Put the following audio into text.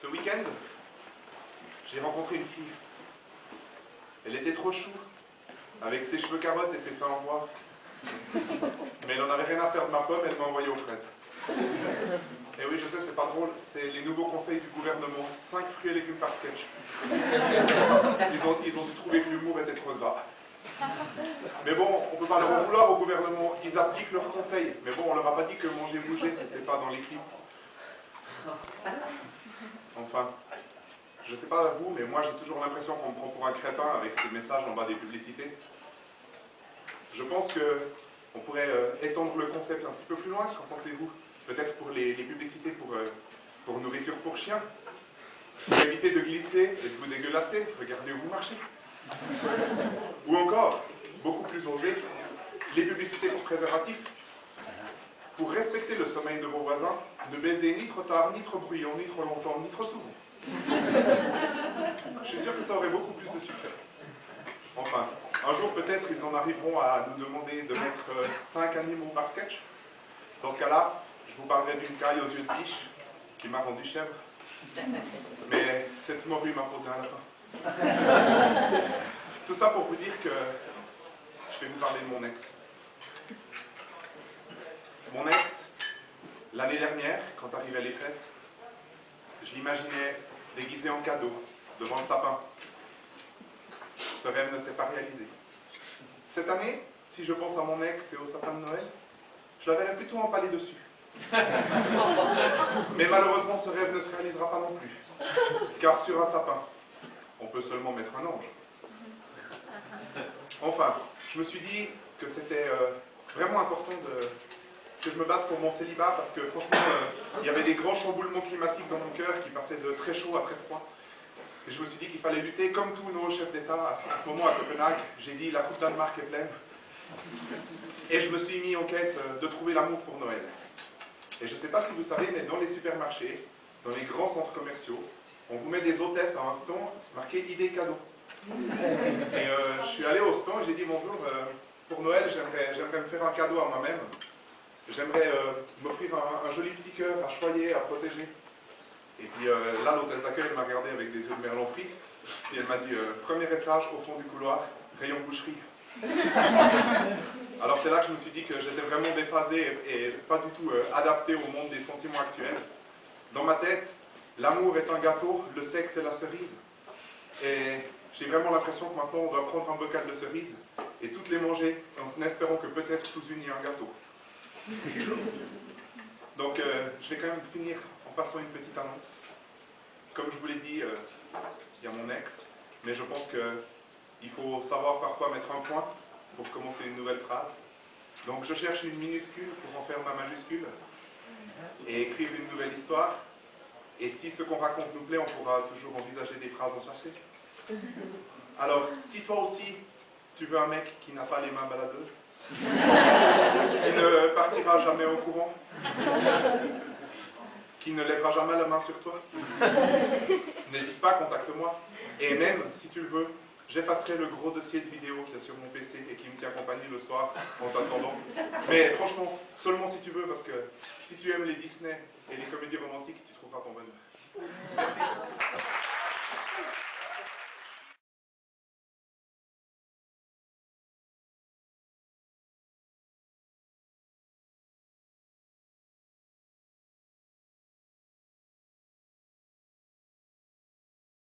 Ce week-end, j'ai rencontré une fille. Elle était trop chou, avec ses cheveux carottes et ses seins en bois. Mais elle n'en avait rien à faire de ma pomme, elle m'a envoyé aux fraises. Et oui, je sais, c'est pas drôle, c'est les nouveaux conseils du gouvernement. 5 fruits et légumes par sketch. Ils ont dû trouver que l'humour était trop gras. Mais bon, on peut pas leur en vouloir au gouvernement, ils appliquent leurs conseils. Mais bon, on leur a pas dit que manger bouger, c'était pas dans les clips. Enfin, je sais pas vous, mais moi j'ai toujours l'impression qu'on me prend pour un crétin avec ces messages en bas des publicités. Je pense qu'on pourrait étendre le concept un petit peu plus loin, qu'en pensez-vous? Peut-être pour les publicités pour nourriture pour chiens. Pour éviter de glisser et de vous dégueulasser, regardez où vous marchez. Ou encore, beaucoup plus osé, les publicités pour préservatifs. Pour respecter le sommeil de vos voisins, ne baisez ni trop tard, ni trop bruyant, ni trop longtemps, ni trop souvent. Je suis sûr que ça aurait beaucoup plus de succès. Enfin, un jour peut-être ils en arriveront à nous demander de mettre 5 animaux par sketch. Dans ce cas-là, je vous parlerai d'une caille aux yeux de biche qui m'a rendu chèvre. Mais cette morue m'a posé un lapin. Tout ça pour vous dire que je vais vous parler de mon ex. Mon ex, l'année dernière, quand arrivaient les fêtes, je l'imaginais déguisé en cadeau, devant le sapin. Ce rêve ne s'est pas réalisé. Cette année, si je pense à mon ex et au sapin de Noël, je la verrai plutôt empalée dessus. Mais malheureusement, ce rêve ne se réalisera pas non plus. Car sur un sapin, on peut seulement mettre un ange. Enfin, je me suis dit que c'était vraiment important que je me batte pour mon célibat parce que franchement, il y avait des grands chamboulements climatiques dans mon cœur qui passaient de très chaud à très froid. Et je me suis dit qu'il fallait lutter comme tous nos chefs d'État. En ce moment, à Copenhague, j'ai dit la coupe Danemark est pleine. Et je me suis mis en quête de trouver l'amour pour Noël. Et je ne sais pas si vous savez, mais dans les supermarchés, dans les grands centres commerciaux, on vous met des hôtesses à un stand marqué « idée cadeau ». Et je suis allé au stand et j'ai dit « bonjour, pour Noël, j'aimerais me faire un cadeau à moi-même. J'aimerais m'offrir un joli petit cœur à choyer, à protéger. » Et puis là, l'hôtesse d'accueil m'a regardé avec des yeux de merlan pris. Et elle m'a dit premier étage, au fond du couloir, rayon boucherie. » Alors c'est là que je me suis dit que j'étais vraiment déphasé et pas du tout adapté au monde des sentiments actuels. Dans ma tête, l'amour est un gâteau, le sexe est la cerise. Et j'ai vraiment l'impression que maintenant on doit prendre un bocal de cerises et toutes les manger en espérant que peut-être sous une il y a un gâteau. Donc je vais quand même finir en passant une petite annonce. Comme je vous l'ai dit, il y a mon ex, mais je pense qu'il faut savoir parfois mettre un point pour commencer une nouvelle phrase. Donc je cherche une minuscule pour en faire ma majuscule et écrire une nouvelle histoire. Et si ce qu'on raconte nous plaît, on pourra toujours envisager des phrases à chercher. Alors, si toi aussi, tu veux un mec qui n'a pas les mains baladeuses, qui ne partira jamais au courant, qui ne lèvera jamais la main sur toi, n'hésite pas, contacte-moi. Et même, si tu le veux, j'effacerai le gros dossier de vidéo qu'il y a sur mon PC et qui me tient compagnie le soir en t'attendant. Mais franchement, seulement si tu veux, parce que si tu aimes les Disney et les comédies romantiques, tu trouveras ton bonheur. Merci.